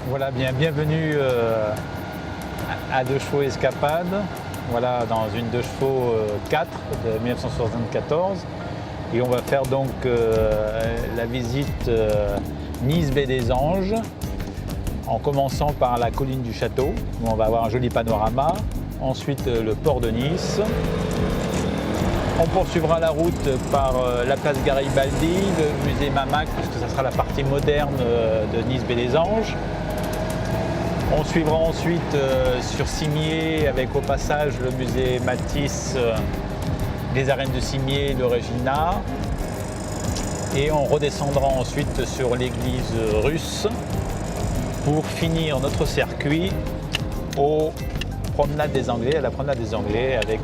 Voilà, bienvenue à Deux Chevaux Escapade. Voilà, dans une Deux Chevaux 4 de 1974. Et on va faire donc la visite Nice Baie des Anges, en commençant par la colline du château, où on va avoir un joli panorama. Ensuite, le port de Nice. On poursuivra la route par la place Garibaldi, le musée Mamac, puisque ça sera la partie moderne de Nice Baie des Anges. On suivra ensuite sur Cimiez, avec au passage le musée Matisse, les arènes de Cimiez, le Regina. Et on redescendra ensuite sur l'église russe pour finir notre circuit aux promenades des Anglais, à la promenade des Anglais, avec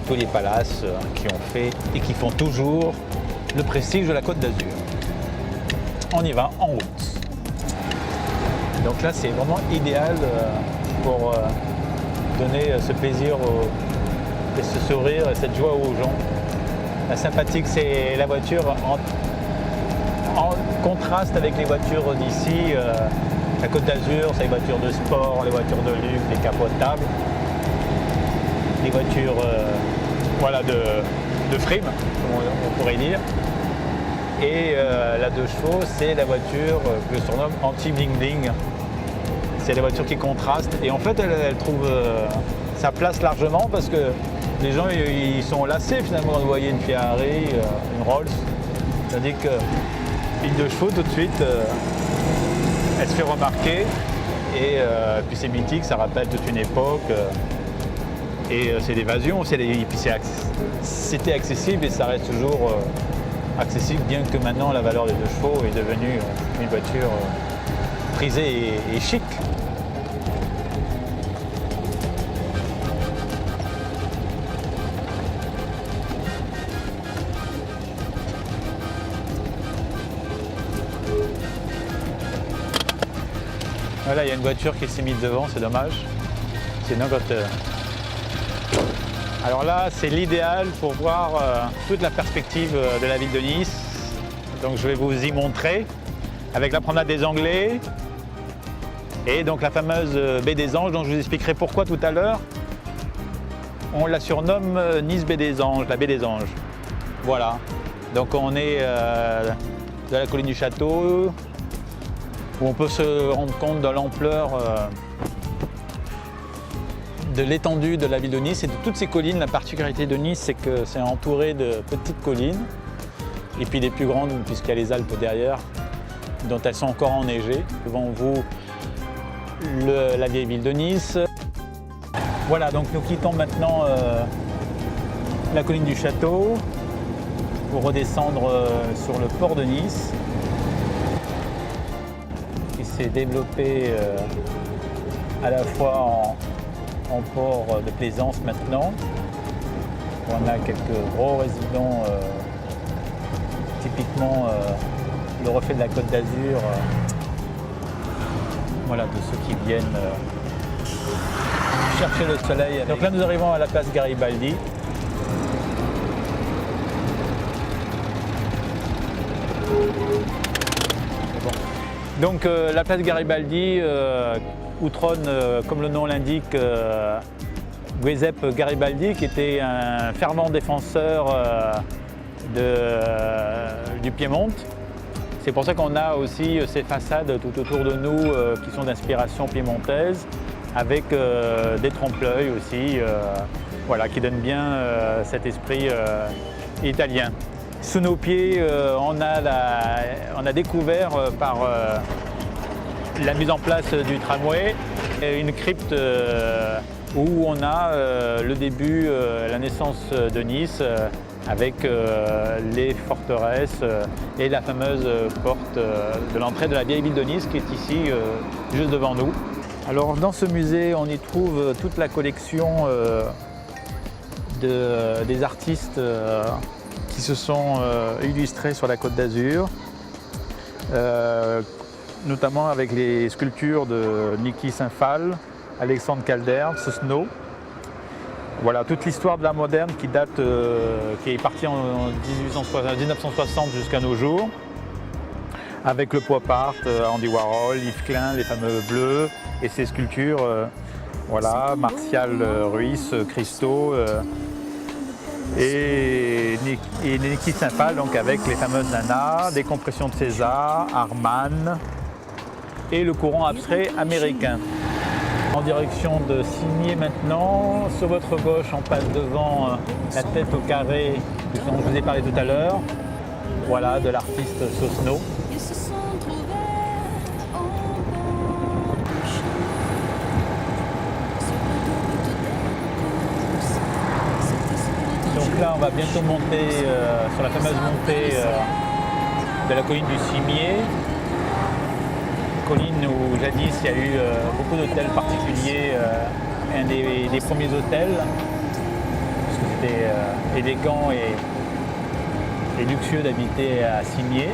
tous les palaces qui ont fait et qui font toujours le prestige de la Côte d'Azur. On y va en route. Donc là, c'est vraiment idéal pour donner ce plaisir et ce sourire et cette joie aux gens. La sympathique, c'est la voiture en contraste avec les voitures d'ici. La Côte d'Azur, c'est les voitures de sport, les voitures de luxe, les capotables, les voitures voilà, de frime, on pourrait dire. Et la Deux Chevaux, c'est la voiture que je surnomme anti-bling-bling. C'est la voiture qui contraste et en fait elle trouve sa place largement parce que les gens ils sont lassés finalement de voir une Ferrari, une Rolls. C'est-à-dire qu'une Deux Chevaux tout de suite elle se fait remarquer et puis c'est mythique, ça rappelle toute une époque et c'est l'évasion, et puis c'était accessible et ça reste toujours accessible, bien que maintenant la valeur des Deux Chevaux est devenue une voiture prisée et chic. Voilà, il y a une voiture qui s'est mise devant, c'est dommage. Sinon, alors là, c'est l'idéal pour voir toute la perspective de la ville de Nice. Donc je vais vous y montrer avec la promenade des Anglais et donc la fameuse baie des Anges, dont je vous expliquerai pourquoi tout à l'heure. On la surnomme Nice Baie des Anges, la baie des Anges. Voilà. Donc on est de la colline du château, où on peut se rendre compte de l'ampleur de l'étendue de la ville de Nice et de toutes ces collines. La particularité de Nice, c'est que c'est entouré de petites collines, et puis les plus grandes, puisqu'il y a les Alpes derrière, dont elles sont encore enneigées. Devant vous, la vieille ville de Nice. Voilà, donc nous quittons maintenant la colline du château pour redescendre sur le port de Nice, qui s'est développé à la fois en port de plaisance maintenant. On a quelques gros résidents, typiquement le reflet de la Côte d'Azur, voilà, de ceux qui viennent chercher le soleil. Donc là nous arrivons à la place Garibaldi. Donc la place Garibaldi, où trône, comme le nom l'indique, Giuseppe Garibaldi, qui était un fervent défenseur du Piémont. C'est pour ça qu'on a aussi ces façades tout autour de nous qui sont d'inspiration piémontaise, avec des trompe-l'œil aussi, voilà, qui donnent bien cet esprit italien. Sous nos pieds, on a découvert par la mise en place du tramway une crypte où on a le début, la naissance de Nice, avec les forteresses et la fameuse porte de l'entrée de la vieille ville de Nice qui est ici, juste devant nous. Alors dans ce musée, on y trouve toute la collection des artistes qui se sont illustrés sur la Côte d'Azur, notamment avec les sculptures de Niki Saint-Phal, Alexandre Calder, Sosno. Voilà, toute l'histoire de l'art moderne qui date, qui est partie en 1960 jusqu'à nos jours. avec le pop art, Andy Warhol, Yves Klein, les fameux bleus, et ses sculptures, voilà, Martial Ruiz, Christo, et Niki Saint-Phal, donc avec les fameuses nanas, des compressions de César, Arman, et le courant abstrait américain. En direction de Cimiez maintenant, sur votre gauche, on passe devant la tête au carré dont je vous ai parlé tout à l'heure, voilà, de l'artiste Sosno. Donc là, on va bientôt monter sur la fameuse montée de la colline du Cimiez. Colline où jadis il y a eu beaucoup d'hôtels particuliers, un des premiers hôtels, parce que c'était élégant et luxueux d'habiter à Cimiez.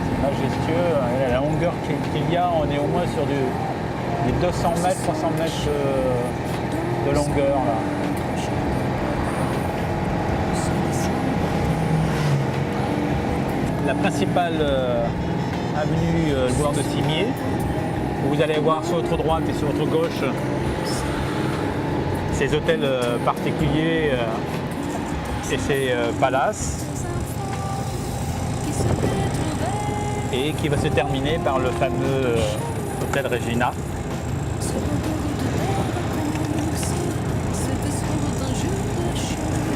C'est majestueux, la longueur qu'il y a, on est au moins sur des 200 mètres, 300 mètres de longueur. Là. La principale avenue boulevard de Cimiez, où vous allez voir sur votre droite et sur votre gauche ces hôtels particuliers et ces palaces, et qui va se terminer par le fameux hôtel Regina.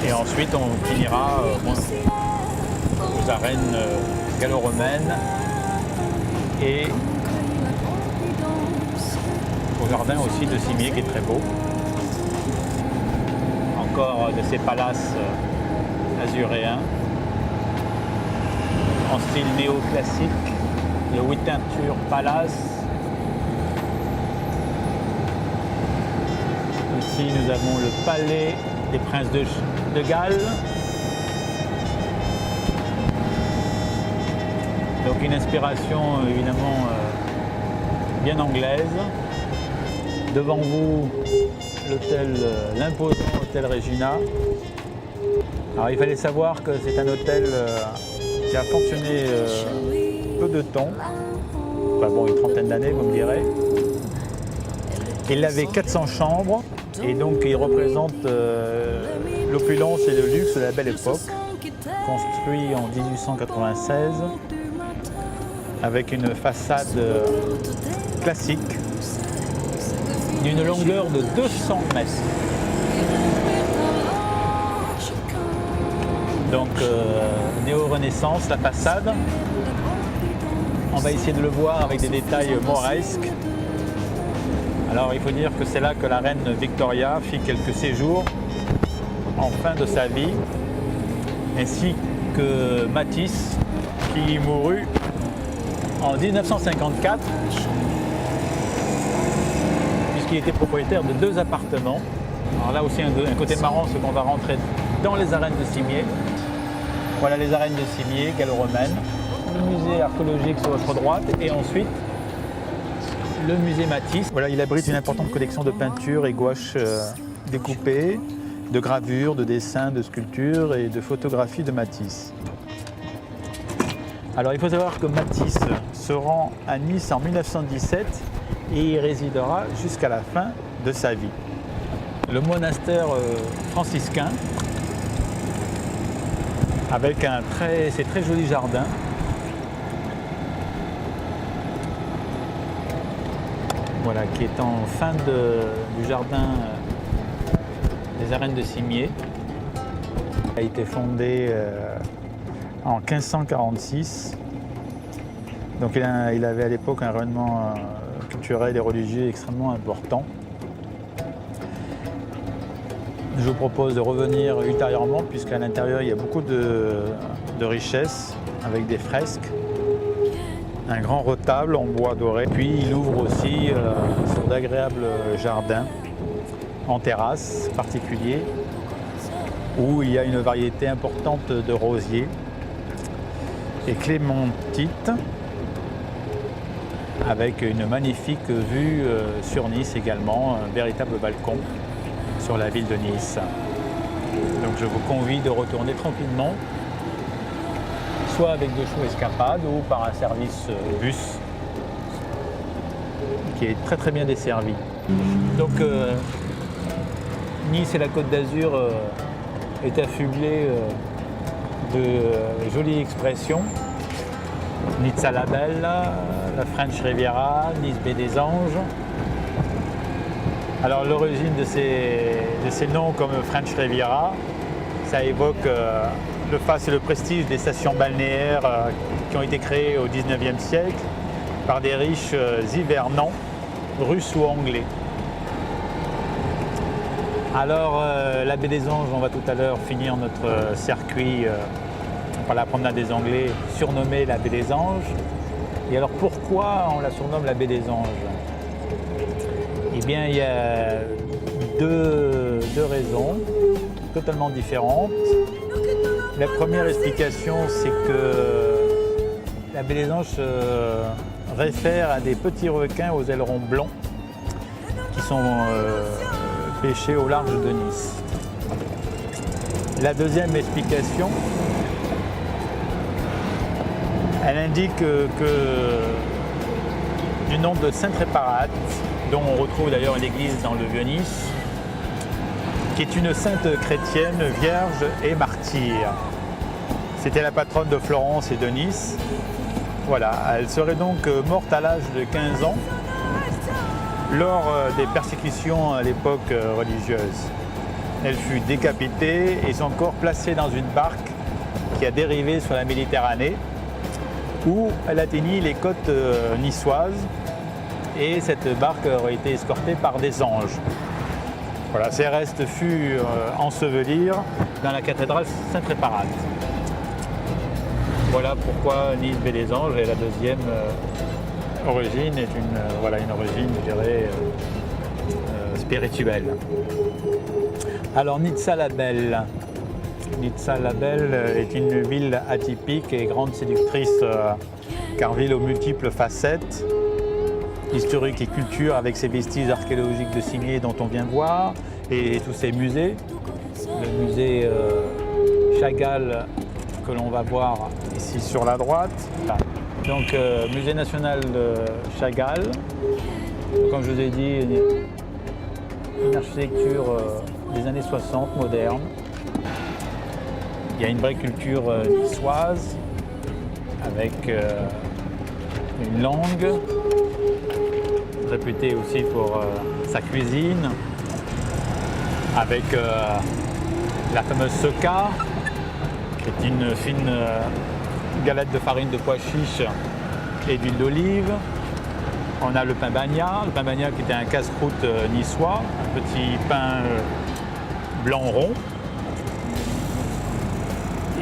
Et ensuite on finira aux arènes gallo-romaines et au jardin aussi de Cimiez qui est très beau. Encore de ces palaces azuréens en style néoclassique, le Winterthur Palace. Ici nous avons le palais des princes de Galles. Donc une inspiration évidemment bien anglaise. Devant vous, l'imposant hôtel Regina. Alors il fallait savoir que c'est un hôtel qui a fonctionné peu de temps, enfin bon, une trentaine d'années vous me direz. Il avait 400 chambres et donc il représente l'opulence et le luxe de la belle époque, construit en 1896. Avec une façade classique d'une longueur de 200 mètres. Donc néo-renaissance, la façade. On va essayer de le voir avec des détails mauresques. Alors il faut dire que c'est là que la reine Victoria fit quelques séjours en fin de sa vie, ainsi que Matisse qui mourut en 1954, puisqu'il était propriétaire de 2 appartements. Alors là aussi un côté marrant, c'est qu'on va rentrer dans les arènes de Cimiez. Voilà les arènes de Cimiez, gallo-romaines. Le musée archéologique sur votre droite et ensuite le musée Matisse. Voilà, il abrite une importante collection de peintures et gouaches découpées, de gravures, de dessins, de sculptures et de photographies de Matisse. Alors il faut savoir que Matisse se rend à Nice en 1917 et y résidera jusqu'à la fin de sa vie. Le monastère franciscain avec ces très jolis jardins. Voilà, qui est en fin du jardin des arènes de Cimiez. Il a été fondé en 1546. Donc il avait à l'époque un rayonnement culturel et religieux extrêmement important. Je vous propose de revenir ultérieurement puisqu'à l'intérieur il y a beaucoup de richesses avec des fresques, un grand retable en bois doré. Puis il ouvre aussi sur d'agréables jardins en terrasse particuliers où il y a une variété importante de rosiers et clémentites avec une magnifique vue sur Nice également, un véritable balcon sur la ville de Nice. Donc je vous convie de retourner tranquillement soit avec de chaux escapade ou par un service bus qui est très très bien desservi. Donc Nice et la Côte d'Azur est affublée de jolies expressions. Nizza la Belle, la French Riviera, Nice Baie des Anges. Alors l'origine de ces noms comme French Riviera, ça évoque le faste et le prestige des stations balnéaires qui ont été créées au XIXe siècle par des riches hivernants, russes ou anglais. Alors la Baie des Anges, on va tout à l'heure finir notre circuit par la promenade des Anglais, surnommée la Baie des Anges. Et alors pourquoi on la surnomme la Baie des Anges? Eh bien il y a deux raisons totalement différentes. La première explication, c'est que la Baie des Anges réfère à des petits requins aux ailerons blancs qui sont pêchés au large de Nice. La deuxième explication, elle indique que du nom de Sainte Réparate, dont on retrouve d'ailleurs une église dans le Vieux-Nice, qui est une sainte chrétienne, vierge et martyre. C'était la patronne de Florence et de Nice. Voilà, elle serait donc morte à l'âge de 15 ans lors des persécutions à l'époque religieuse. Elle fut décapitée et son corps placé dans une barque qui a dérivé sur la Méditerranée, où elle atteignit les côtes niçoises, et cette barque aurait été escortée par des anges. Voilà, ses restes furent ensevelis dans la cathédrale Sainte-Réparate. Voilà pourquoi Nice Baie des Anges. Et la deuxième origine est une origine, je dirais, spirituelle. Alors Nizza la Belle. Nizza la Belle est une ville atypique et grande séductrice, car ville aux multiples facettes, historique et culture, avec ses vestiges archéologiques de Cimiez dont on vient voir, et tous ses musées. Le musée Chagall que l'on va voir ici sur la droite. Donc musée national de Chagall. Comme je vous ai dit, une architecture des années 60 moderne. Il y a une vraie culture niçoise avec une langue réputée aussi pour sa cuisine, avec la fameuse seca, qui est une fine galette de farine de pois chiche et d'huile d'olive. On a le pain bagna qui était un casse-croûte niçois, un petit pain blanc rond.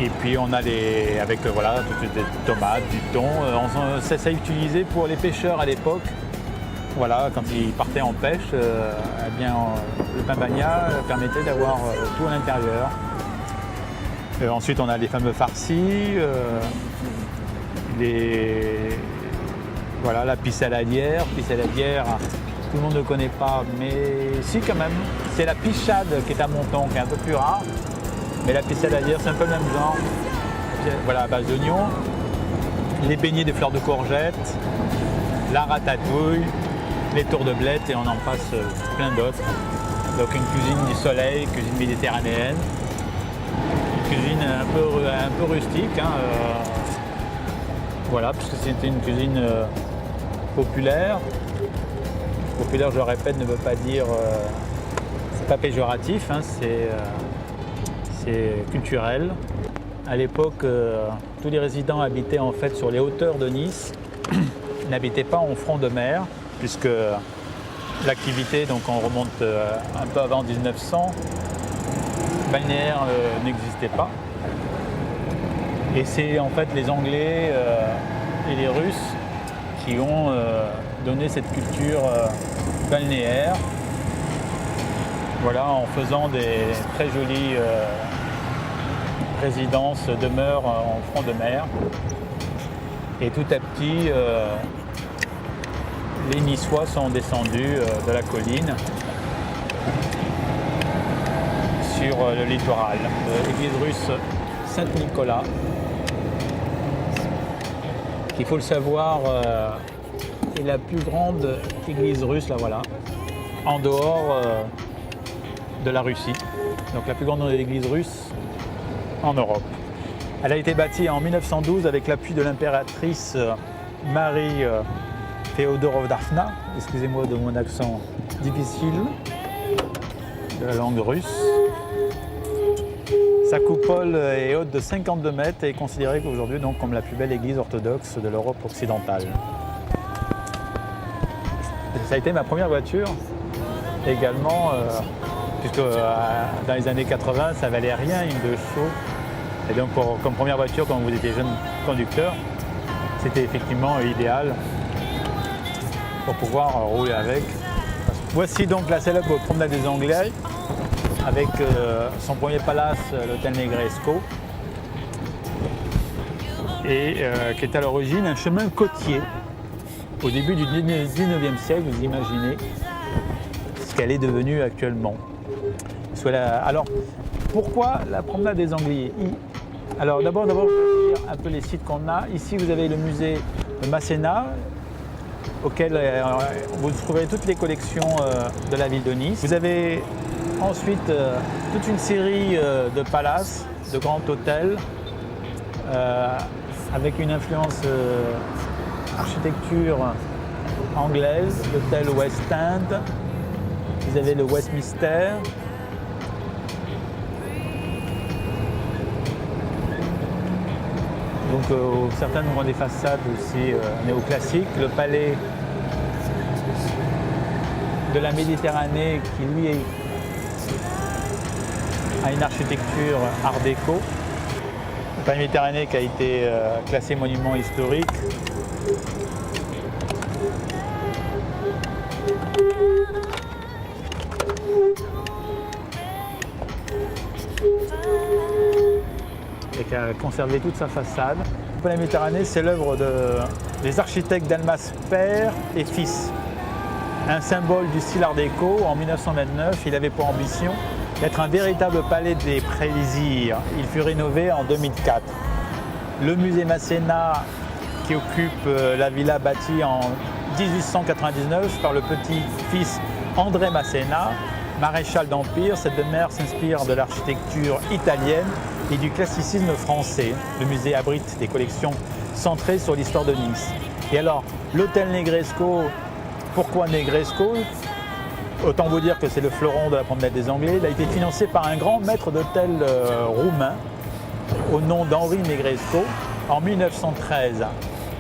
Et puis on a toutes des tomates, du thon. Ça s'est utilisé pour les pêcheurs à l'époque. Voilà, quand ils partaient en pêche, le pain bagna permettait d'avoir tout à l'intérieur. Ensuite, on a les fameux farcis, la pissaladière. Pissaladière, tout le monde ne connaît pas, mais si quand même. C'est la pichade qui est à Monton, qui est un peu plus rare. Mais la pissaladière, c'est un peu le même genre. Voilà, à base d'oignons. Les beignets de fleurs de courgette, la ratatouille, les tours de blettes, et on en passe plein d'autres. Donc une cuisine du soleil, cuisine méditerranéenne. Une cuisine un peu rustique. Voilà, puisque c'était une cuisine populaire. Populaire, je le répète, ne veut pas dire... c'est pas péjoratif, c'est culturel. À l'époque, tous les résidents habitaient en fait sur les hauteurs de Nice, n'habitaient pas en front de mer, puisque l'activité, donc on remonte un peu avant 1900, balnéaire n'existait pas. Et c'est en fait les Anglais et les Russes qui ont donné cette culture balnéaire, voilà, en faisant des très jolies résidences, demeures en front de mer. Et tout à petit, les Niçois sont descendus de la colline sur le littoral. L'église russe Saint-Nicolas, il faut le savoir, est la plus grande église russe, là voilà, en dehors de la Russie. Donc la plus grande église russe en Europe. Elle a été bâtie en 1912 avec l'appui de l'impératrice Marie Féodorovna, excusez-moi de mon accent difficile, de la langue russe. Sa coupole est haute de 52 mètres et est considérée aujourd'hui donc comme la plus belle église orthodoxe de l'Europe occidentale. Ça a été ma première voiture également, puisque dans les années 80, ça valait rien une 2 chevaux. Et donc comme première voiture, quand vous étiez jeune conducteur, c'était effectivement idéal pour pouvoir rouler avec. Voici donc la célèbre promenade des Anglais, avec son premier palace, l'hôtel Negresco, et qui est à l'origine un chemin côtier. Au début du 19e siècle, vous imaginez ce qu'elle est devenue actuellement. Alors, pourquoi la promenade des Anglais? Alors d'abord, je vais vous dire un peu les sites qu'on a. Ici, vous avez le musée de Masséna, auquel vous trouverez toutes les collections de la ville de Nice. Vous avez ensuite toute une série de palaces, de grands hôtels, avec une influence architecture anglaise, l'hôtel West End, vous avez le Westminster. Donc certains ont des façades aussi néoclassiques. Le palais de la Méditerranée qui lui a une architecture art déco. Le palais Méditerranée qui a été classé monument historique. Et qui a conservé toute sa façade. Le palais Méditerranée, c'est l'œuvre des architectes Dalmas père et fils. Un symbole du style art déco. En 1929, il avait pour ambition d'être un véritable palais des plaisirs. Il fut rénové en 2004. Le musée Masséna, qui occupe la villa bâtie en 1899 par le petit-fils André Masséna, maréchal d'Empire. Cette demeure s'inspire de l'architecture italienne et du classicisme français. Le musée abrite des collections centrées sur l'histoire de Nice. Et alors, l'hôtel Negresco, pourquoi Negresco? Autant vous dire que c'est le fleuron de la promenade des Anglais. Il a été financé par un grand maître d'hôtel roumain au nom d'Henri Negresco en 1913.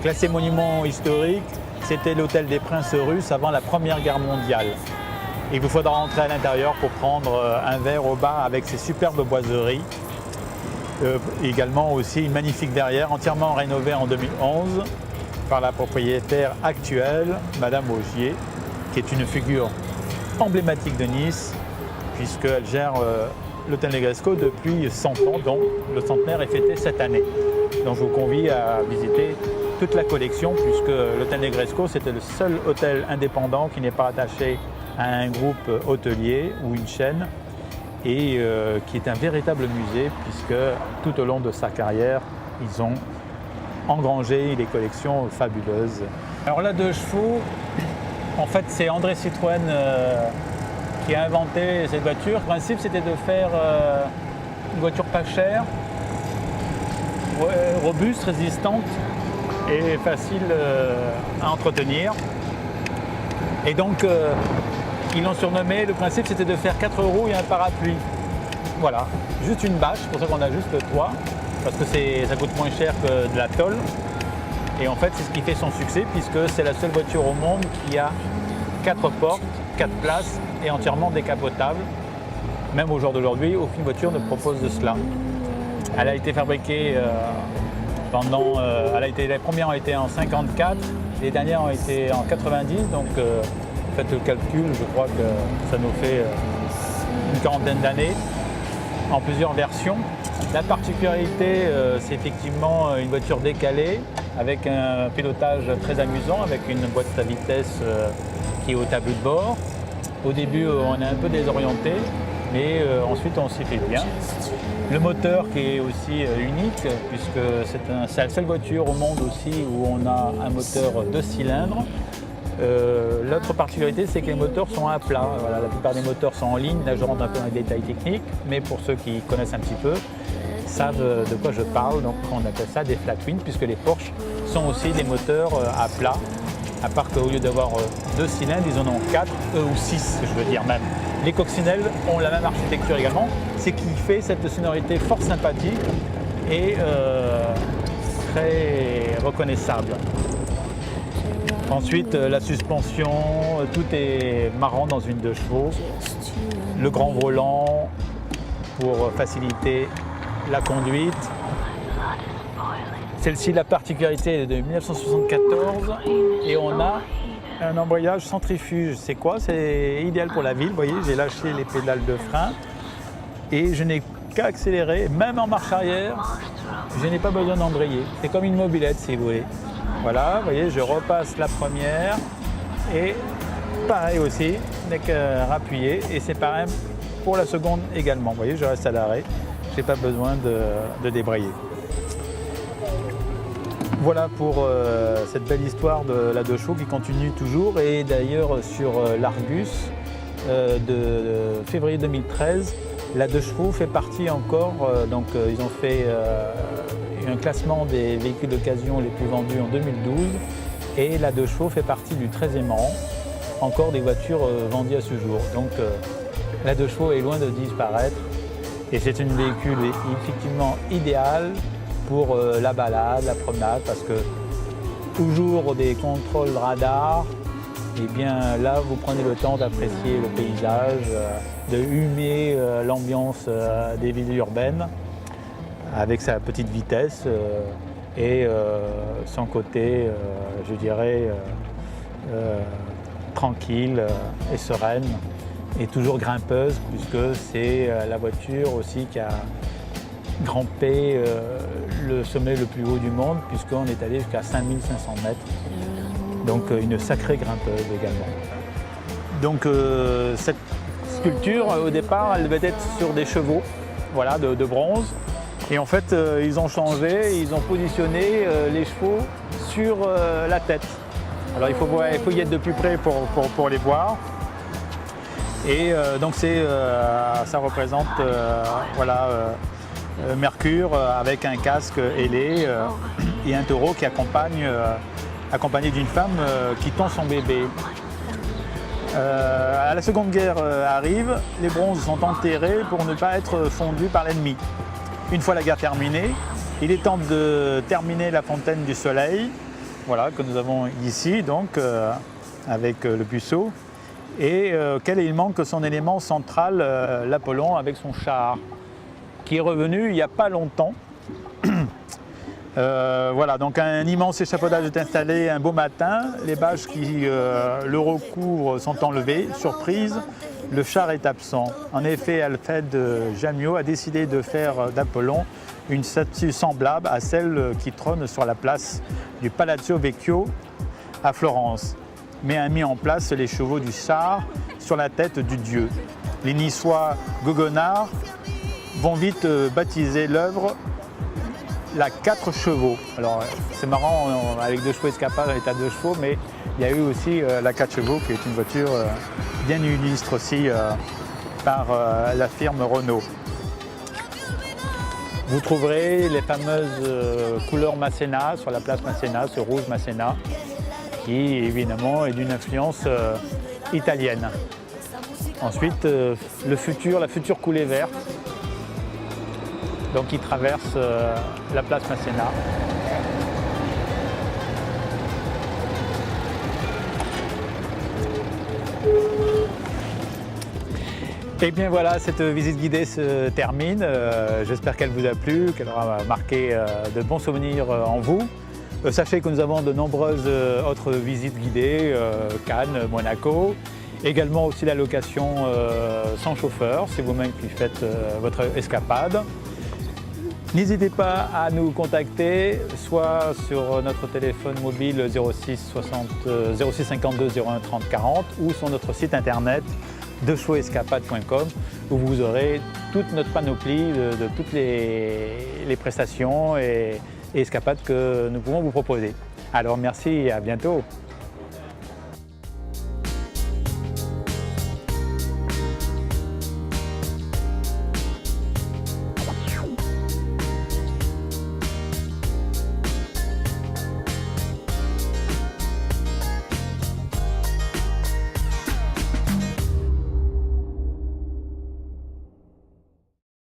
Classé monument historique, c'était l'hôtel des princes russes avant la Première Guerre mondiale. Il vous faudra rentrer à l'intérieur pour prendre un verre au bar avec ses superbes boiseries. Également aussi une magnifique verrière entièrement rénovée en 2011 par la propriétaire actuelle, Madame Augier, qui est une figure emblématique de Nice, puisqu'elle gère l'hôtel Negresco depuis 100 ans, dont le centenaire est fêté cette année. Donc je vous convie à visiter toute la collection, puisque l'hôtel Negresco, c'était le seul hôtel indépendant qui n'est pas attaché à un groupe hôtelier ou une chaîne, et qui est un véritable musée, puisque tout au long de sa carrière, ils ont engrangé des collections fabuleuses. Alors là, 2 chevaux, en fait, c'est André Citroën qui a inventé cette voiture. Le principe, c'était de faire une voiture pas chère, robuste, résistante et facile à entretenir. Et donc, ils l'ont surnommé, le principe, c'était de faire 4 roues et un parapluie. Voilà, juste une bâche, c'est pour ça qu'on a juste le toit, parce que ça coûte moins cher que de la tôle. Et en fait, c'est ce qui fait son succès, puisque c'est la seule voiture au monde qui a 4 portes, 4 places et entièrement décapotable. Même au jour d'aujourd'hui, aucune voiture ne propose de cela. Elle a été fabriquée les premières ont été en 54, les dernières ont été en 90, donc faites le calcul, je crois que ça nous fait une quarantaine d'années, en plusieurs versions. La particularité, c'est effectivement une voiture décalée, avec un pilotage très amusant, avec une boîte à vitesse qui est au tableau de bord. Au début, on est un peu désorienté, mais ensuite on s'y fait bien. Le moteur qui est aussi unique, puisque c'est la seule voiture au monde aussi où on a un moteur 2 cylindres. L'autre particularité, c'est que les moteurs sont à plat. Voilà, la plupart des moteurs sont en ligne. Là, je rentre un peu dans les détails techniques, mais pour ceux qui connaissent un petit peu, savent de quoi je parle. Donc, on appelle ça des flat twins, puisque les Porsche sont aussi des moteurs à plat. À part qu'au lieu d'avoir 2 cylindres, ils en ont 4, ou 6, je veux dire même. Les coccinelles ont la même architecture également, c'est qui fait cette sonorité fort sympathique et très reconnaissable. Ensuite, la suspension, tout est marrant dans une 2 chevaux. Le grand volant pour faciliter la conduite. Celle-ci, la particularité est de 1974 et on a un embrayage centrifuge. C'est quoi? C'est idéal pour la ville. Vous voyez, j'ai lâché les pédales de frein et je n'ai qu'à accélérer, même en marche arrière, je n'ai pas besoin d'embrayer. C'est comme une mobilette si vous voulez. Voilà, vous voyez, je repasse la première et pareil aussi, je n'ai qu'à rappuyer et c'est pareil pour la seconde également. Vous voyez, je reste à l'arrêt, je n'ai pas besoin de débrayer. Voilà pour cette belle histoire de la 2 chevaux qui continue toujours et d'ailleurs sur l'Argus de février 2013, la 2 chevaux fait partie encore, ils ont fait un classement des véhicules d'occasion les plus vendus en 2012 et la 2 chevaux fait partie du 13e rang, encore des voitures vendues à ce jour. Donc la 2 chevaux est loin de disparaître et c'est un véhicule effectivement idéal pour la balade, la promenade, parce que toujours des contrôles radar, et bien là vous prenez le temps d'apprécier le paysage, de humer l'ambiance des villes urbaines avec sa petite vitesse et son côté, je dirais, tranquille et sereine et toujours grimpeuse, puisque c'est la voiture aussi qui a grimpé le sommet le plus haut du monde, puisqu'on est allé jusqu'à 5500 mètres. Donc une sacrée grimpeuse également. Donc cette sculpture, au départ, elle devait être sur des chevaux, voilà, de bronze. Et en fait, ils ont changé, ils ont positionné les chevaux sur la tête. Alors il faut y être de plus près pour les voir. Et donc ça représente Mercure avec un casque ailé et un taureau qui accompagné d'une femme qui tend son bébé. La Seconde Guerre arrive, les bronzes sont enterrés pour ne pas être fondus par l'ennemi. Une fois la guerre terminée, il est temps de terminer la fontaine du Soleil, voilà, que nous avons ici, donc avec le puceau, et il manque son élément central, l'Apollon avec son char, qui est revenu il n'y a pas longtemps. Voilà, donc un immense échafaudage est installé un beau matin, les bâches qui le recouvrent sont enlevées, surprise, le char est absent. En effet, Alfred Jamiot a décidé de faire d'Apollon une statue semblable à celle qui trône sur la place du Palazzo Vecchio à Florence, mais a mis en place les chevaux du char sur la tête du dieu. Les Niçois goguenards vont vite baptiser l'œuvre la 4 chevaux. Alors c'est marrant, avec 2 chevaux escapades, on est à 2 chevaux, mais il y a eu aussi la 4 chevaux qui est une voiture bien illustre aussi par la firme Renault. Vous trouverez les fameuses couleurs Masséna sur la place Masséna, ce rouge Masséna, qui évidemment est d'une influence italienne. Ensuite, la future coulée verte, donc qui traverse la place Masséna. Et bien voilà, cette visite guidée se termine. J'espère qu'elle vous a plu, qu'elle aura marqué de bons souvenirs en vous. Sachez que nous avons de nombreuses autres visites guidées, Cannes, Monaco. Également aussi la location sans chauffeur, c'est vous-même qui faites votre escapade. N'hésitez pas à nous contacter, soit sur notre téléphone mobile 06 52 01 30 40 ou sur notre site internet dechauxescapades.com où vous aurez toute notre panoplie de toutes les prestations et escapades que nous pouvons vous proposer. Alors merci et à bientôt.